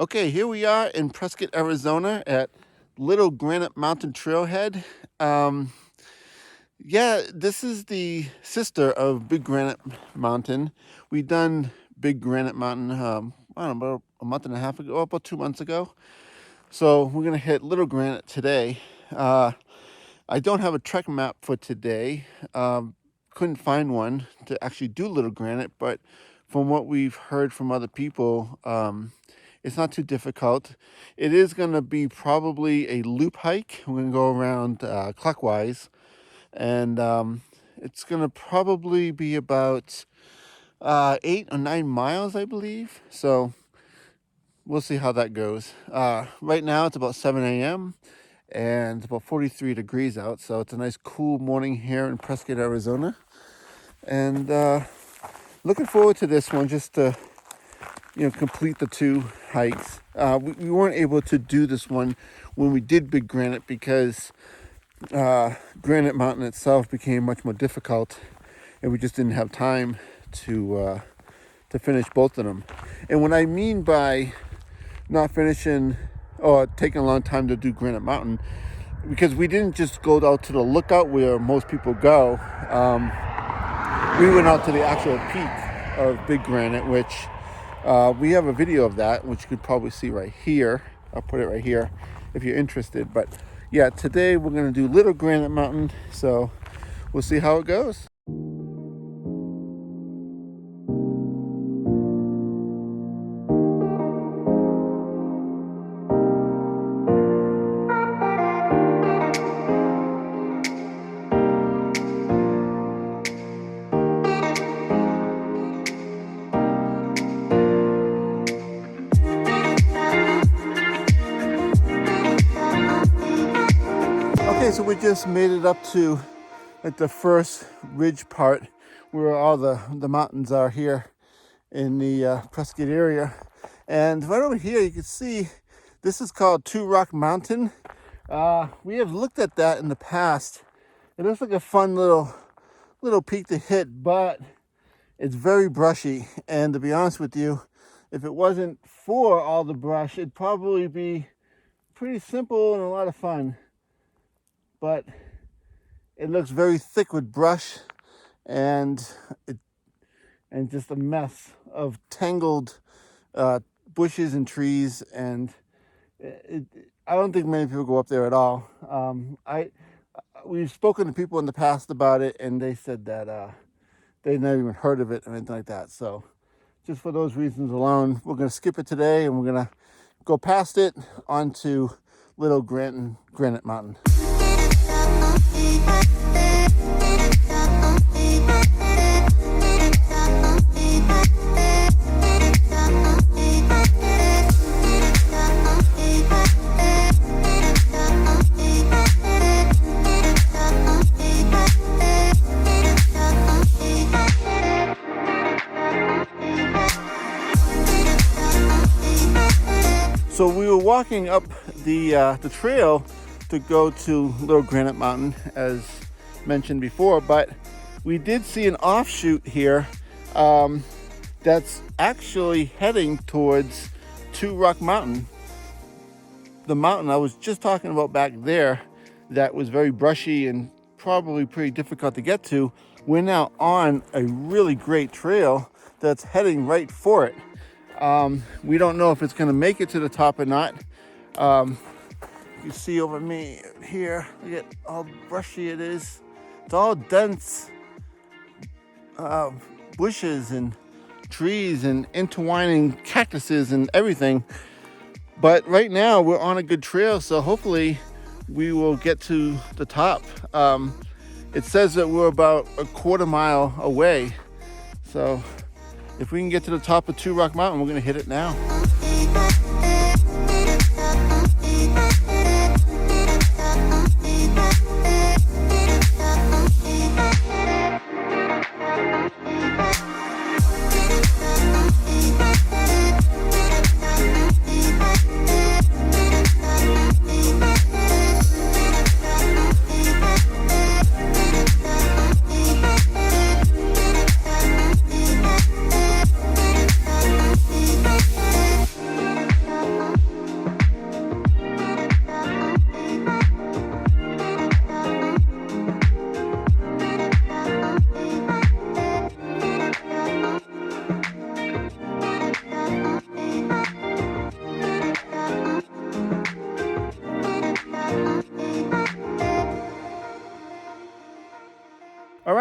Okay, here we are in Prescott, Arizona at Little Granite Mountain Trailhead. Yeah, this is the sister of Big Granite Mountain. We done Big Granite Mountain, I don't know, about a month and a half ago, about 2 months ago. So we're gonna hit Little Granite today. I don't have a trek map for today. Couldn't find one to actually do Little Granite, but from what we've heard from other people, it's not too difficult. It is going to be probably a loop hike. We're going to go around clockwise, and it's going to probably be about 8 or 9 miles, I believe. So we'll see how that goes. Right now it's about 7 a.m. and it's about 43 degrees out, so it's a nice cool morning here in Prescott, Arizona. And looking forward to this one, just to complete the 2 hikes. We weren't able to do this one when we did Big Granite because Granite Mountain itself became much more difficult, and we just didn't have time to finish both of them. And what I mean by not finishing or taking a long time to do Granite Mountain, because we didn't just go out to the lookout where most people go. We went out to the actual peak of Big Granite, which we have a video of that, which you could probably see right here. I'll put it right here if you're interested. But yeah, today we're going to do Little Granite Mountain, so we'll see how it goes. Okay, so we just made it up to the first ridge part where all the mountains are here in the Prescott area. And right over here you can see this is called Two Rock Mountain. We have looked at that in the past. It looks like a fun little peak to hit, but it's very brushy. And to be honest with you, if it wasn't for all the brush, it'd probably be pretty simple and a lot of fun. But it looks very thick with brush and just a mess of tangled bushes and trees, and I don't think many people go up there at all. We've spoken to people in the past about it, and they said that they'd never even heard of it or anything like that. So just for those reasons alone, we're going to skip it today, and we're going to go past it onto Little Granite Mountain. So we were walking up the trail to go to Little Granite Mountain, as mentioned before, but we did see an offshoot here that's actually heading towards Two Rock Mountain. The mountain I was just talking about back there that was very brushy and probably pretty difficult to get to. We're now on a really great trail that's heading right for it. We don't know if it's going to make it to the top or not. You see over me here, look at how brushy it is. It's all dense bushes and trees and intertwining cactuses and everything. But right now we're on a good trail, so hopefully we will get to the top. It says that we're about a quarter mile away. So if we can get to the top of Two Rock Mountain, we're going to hit it now.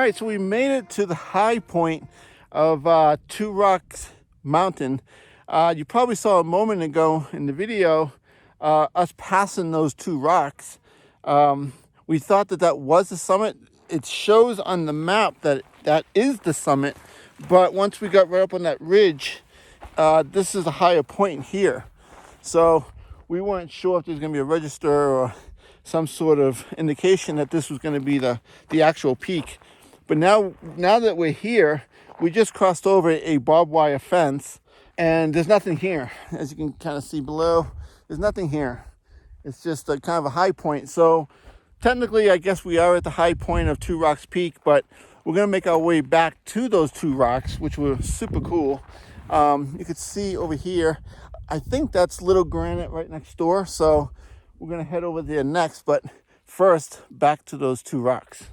right, so we made it to the high point of Two Rocks Mountain. You probably saw a moment ago in the video us passing those two rocks. We thought that that was the summit. It shows on the map that that is the summit, but once we got right up on that ridge, this is a higher point here. So we weren't sure if there's going to be a register or some sort of indication that this was going to be the actual peak. But now that we're here, we just crossed over a barbed wire fence, and there's nothing here. As you can kind of see below, there's nothing here. It's just a kind of a high point. So technically, I guess we are at the high point of Two Rocks Peak, but we're going to make our way back to those two rocks, which were super cool. You can see over here, I think that's Little Granite right next door. So we're going to head over there next, but first, back to those two rocks.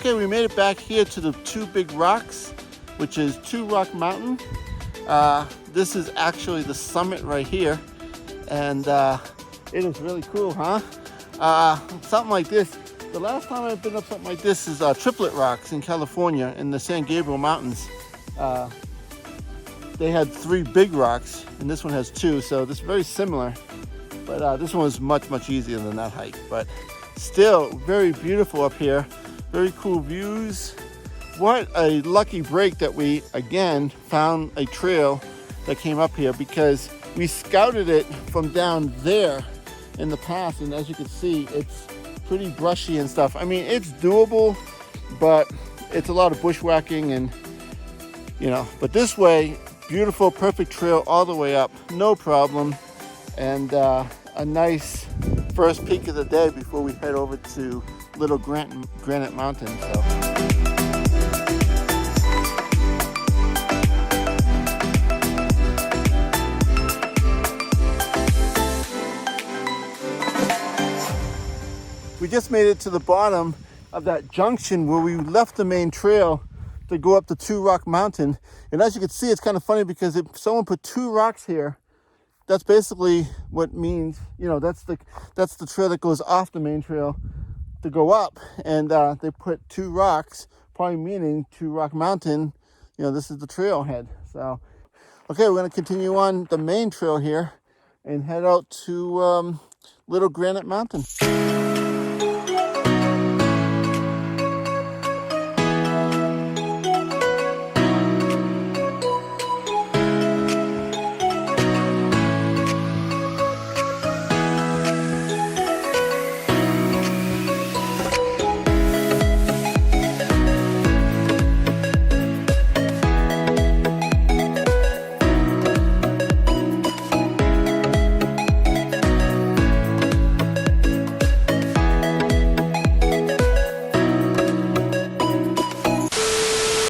Okay, we made it back here to the two big rocks, which is Two Rock Mountain. This is actually the summit right here, and it is really cool, huh? Something like this. The last time I've been up something like this is Triplet Rocks in California in the San Gabriel Mountains. They had three big rocks, and this one has two, so this is very similar. But this one was much easier than that hike. But still, very beautiful up here. Very cool views. What a lucky break that we, again, found a trail that came up here, because we scouted it from down there in the past, and as you can see, it's pretty brushy and stuff. I mean, it's doable, but it's a lot of bushwhacking and, you know, but this way, beautiful, perfect trail all the way up, no problem, and a nice first peak of the day before we head over to Little Granite Mountain. So. We just made it to the bottom of that junction where we left the main trail to go up to Two Rock Mountain. And as you can see, it's kind of funny because if someone put two rocks here, that's basically what means, you know, that's the trail that goes off the main trail to go up, and they put two rocks, probably meaning Two Rock Mountain. You know, this is the trailhead. So, okay, we're going to continue on the main trail here and head out to Little Granite Mountain.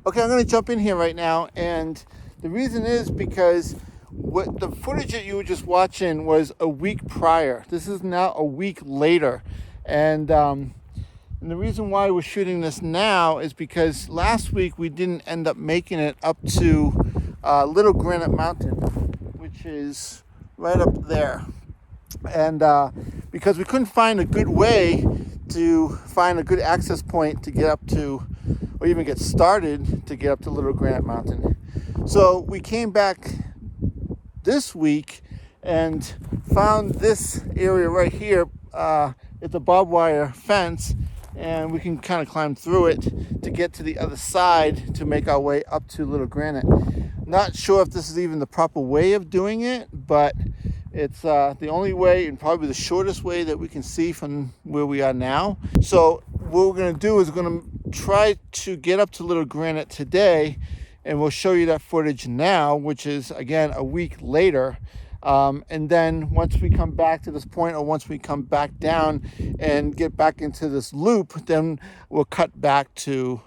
Okay, I'm going to jump in here right now, and the reason is because what the footage that you were just watching was a week prior. This is now a week later, and the reason why we're shooting this now is because last week we didn't end up making it up to Little Granite Mountain, which is right up there, and because we couldn't find a good way to find a good access point to get up to, or even get started to get up to Little Granite Mountain. So we came back this week and found this area right here. It's a barbed wire fence, and we can kind of climb through it to get to the other side to make our way up to Little Granite. Not sure if this is even the proper way of doing it, but It's the only way and probably the shortest way that we can see from where we are now. So what we're going to do is we're going to try to get up to Little Granite today, and we'll show you that footage now, which is again a week later. And then once we come back to this point, or once we come back down and get back into this loop, then we'll cut back to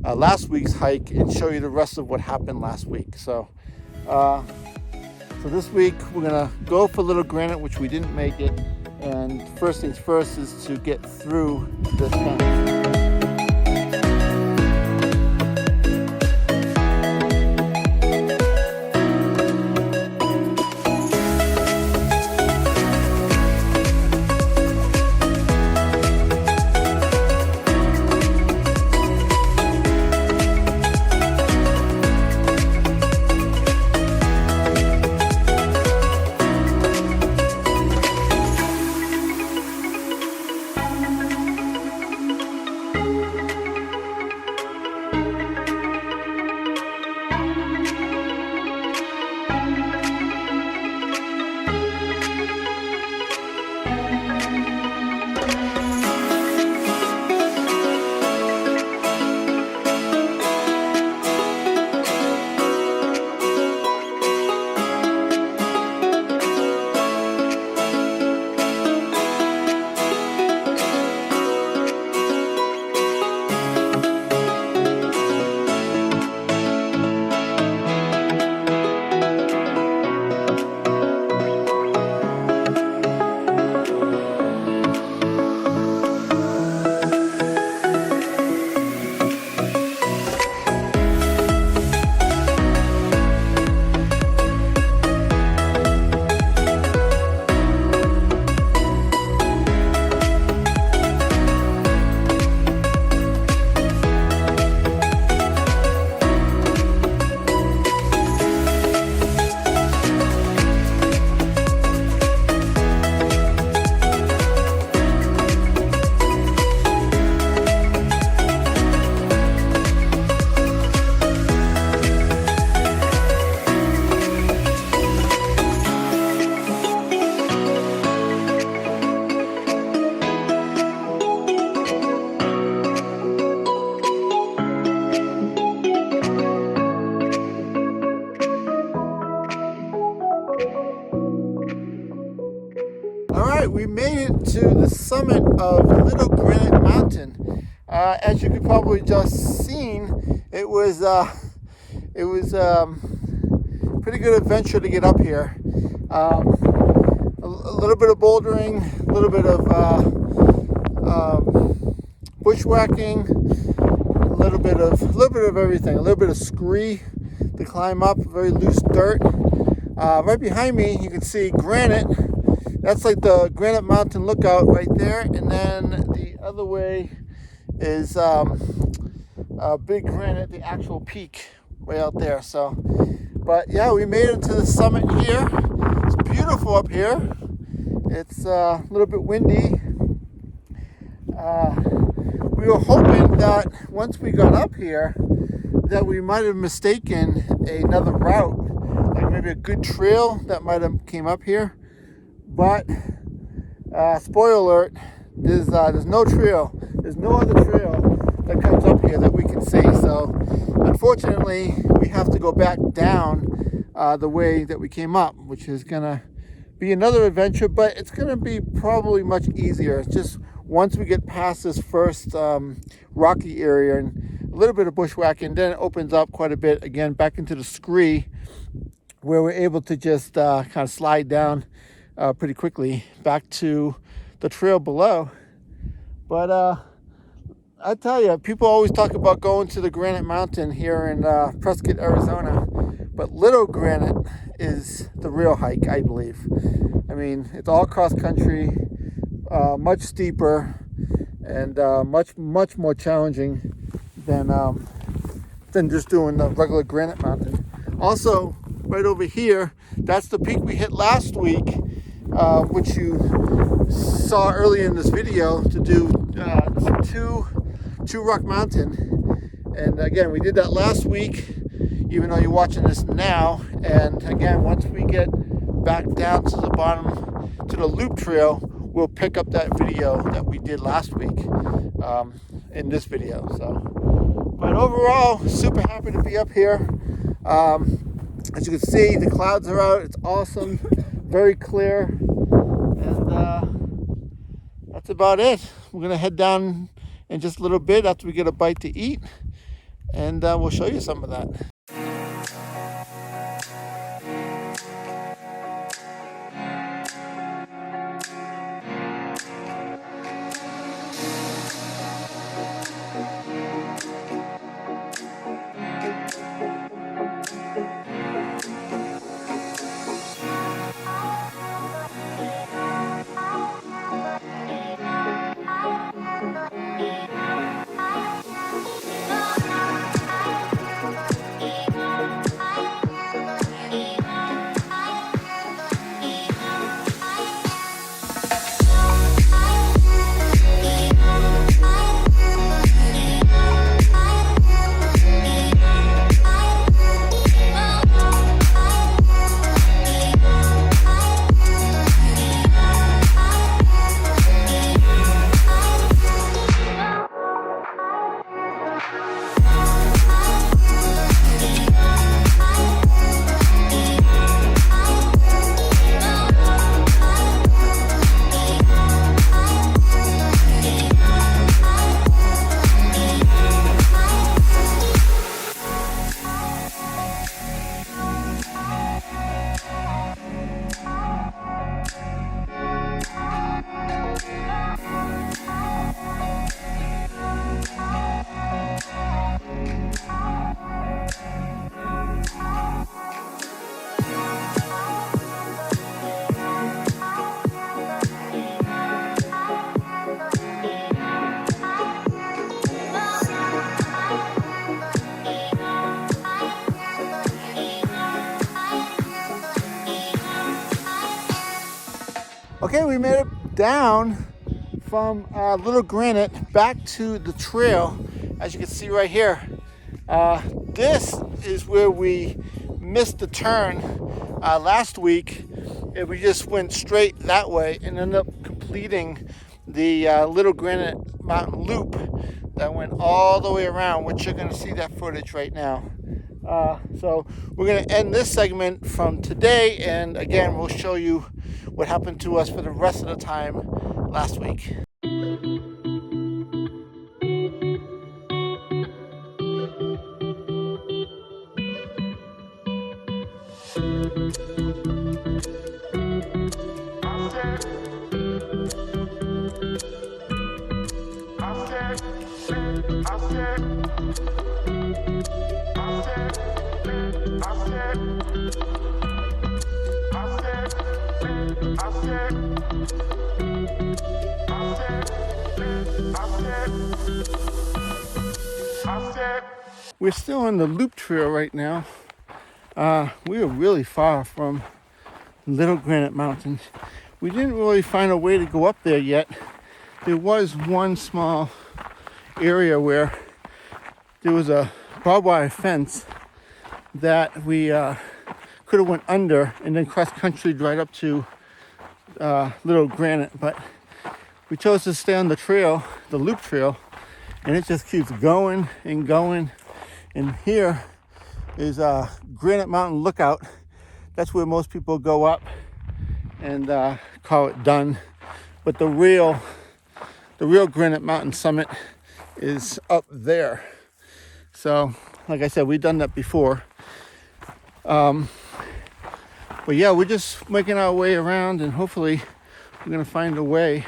last week's hike and show you the rest of what happened last week. So this week we're gonna go for Little Granite, which we didn't make it. And first things first is to get through this fence. We made it to the summit of Little Granite Mountain. As you could probably just seen, it was pretty good adventure to get up here. A little bit of bouldering, a little bit of bushwhacking, a little bit of everything. A little bit of scree to climb up, very loose dirt. Right behind me, you can see Granite. That's like the Granite Mountain lookout right there, and then the other way is Big Granite, the actual peak way out there. So, but yeah, we made it to the summit here. It's beautiful up here. It's a little bit windy. We were hoping that once we got up here, that we might have mistaken another route, like maybe a good trail that might have came up here. But spoiler alert, there's no trail. There's no other trail that comes up here that we can see. So unfortunately, we have to go back down the way that we came up, which is gonna be another adventure, but it's gonna be probably much easier. It's just once we get past this first rocky area and a little bit of bushwhacking, then it opens up quite a bit again back into the scree, where we're able to just kind of slide down pretty quickly back to the trail below. But I tell you, people always talk about going to the Granite Mountain here in Prescott, Arizona, but Little Granite is the real hike, I believe. I mean, it's all cross country, much steeper, and much more challenging than just doing the regular Granite Mountain. Also, right over here, that's the peak we hit last week, which you saw earlier in this video, to do Two Rock Mountain. And again, we did that last week, even though you're watching this now. And again, once we get back down to the bottom to the loop trail, we'll pick up that video that we did last week in this video. So, but overall, super happy to be up here. As you can see, the clouds are out. It's awesome, very clear, and that's about it. We're gonna head down in just a little bit after we get a bite to eat, and we'll show you some of that. Okay, we made it down from Little Granite back to the trail, as you can see right here. This is where we missed the turn last week, and we just went straight that way and ended up completing the Little Granite Mountain Loop that went all the way around, which you're going to see that footage right now. So we're going to end this segment from today, and again, we'll show you what happened to us for the rest of the time last week. We're still on the loop trail right now. We are really far from Little Granite Mountain. We didn't really find a way to go up there yet. There was one small area where there was a barbed wire fence that we could have went under and then cross country right up to Little Granite, but we chose to stay on the trail, the loop trail, and it just keeps going and going. And here is Granite Mountain Lookout. That's where most people go up and call it done. But the real Granite Mountain summit is up there. So, like I said, we've done that before. But yeah, we're just making our way around, and hopefully we're gonna find a way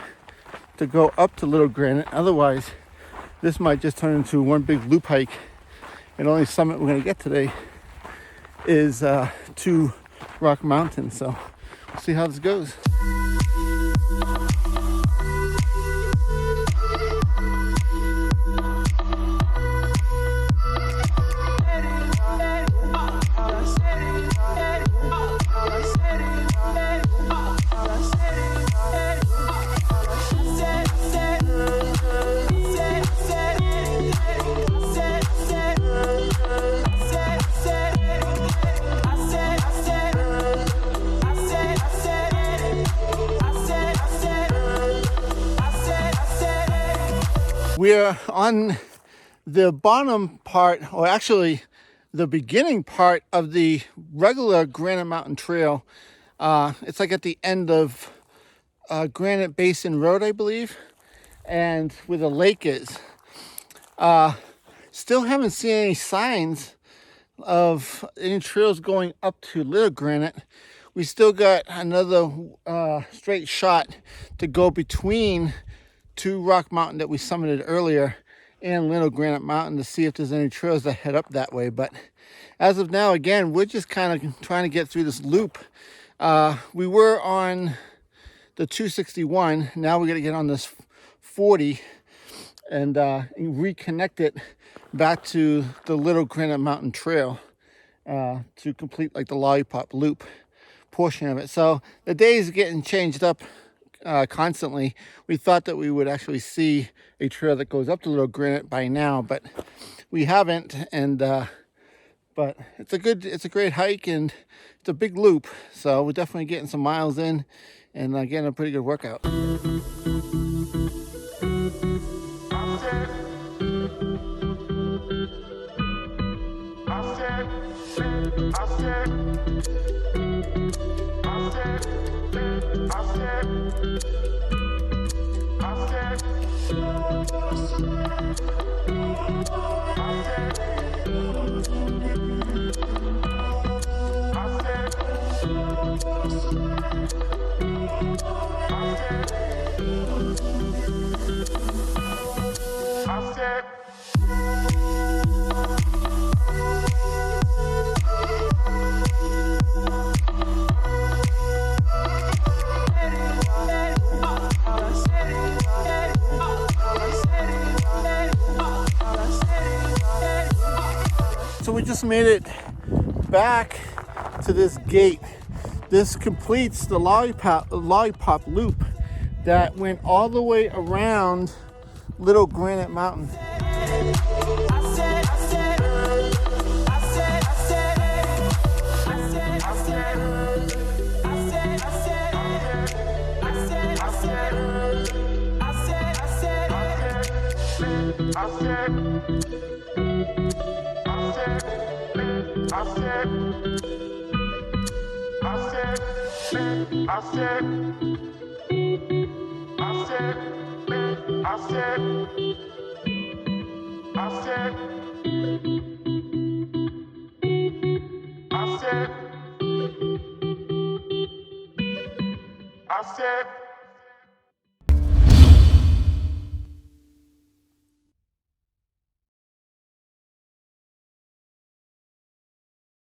to go up to Little Granite. Otherwise, this might just turn into one big loop hike. And the only summit we're going to get today is to Rock Mountain. So we'll see how this goes. We're on the bottom part, or actually the beginning part of the regular Granite Mountain Trail. It's like at the end of Granite Basin Road, I believe, and where the lake is. Still haven't seen any signs of any trails going up to Little Granite. We still got another straight shot to go between to Rock Mountain that we summited earlier and Little Granite Mountain to see if there's any trails that head up that way. But as of now, again, we're just kind of trying to get through this loop. We were on the 261. Now we got to get on this 40 and reconnect it back to the Little Granite Mountain Trail to complete like the lollipop loop portion of it. So the days are getting changed up constantly. We thought that we would actually see a trail that goes up to Little Granite by now, but we haven't. And but it's a great hike, and it's a big loop. So we're definitely getting some miles in, and getting a pretty good workout. So we just made it back to this gate. This completes the lollipop loop that went all the way around Little Granite Mountain. I said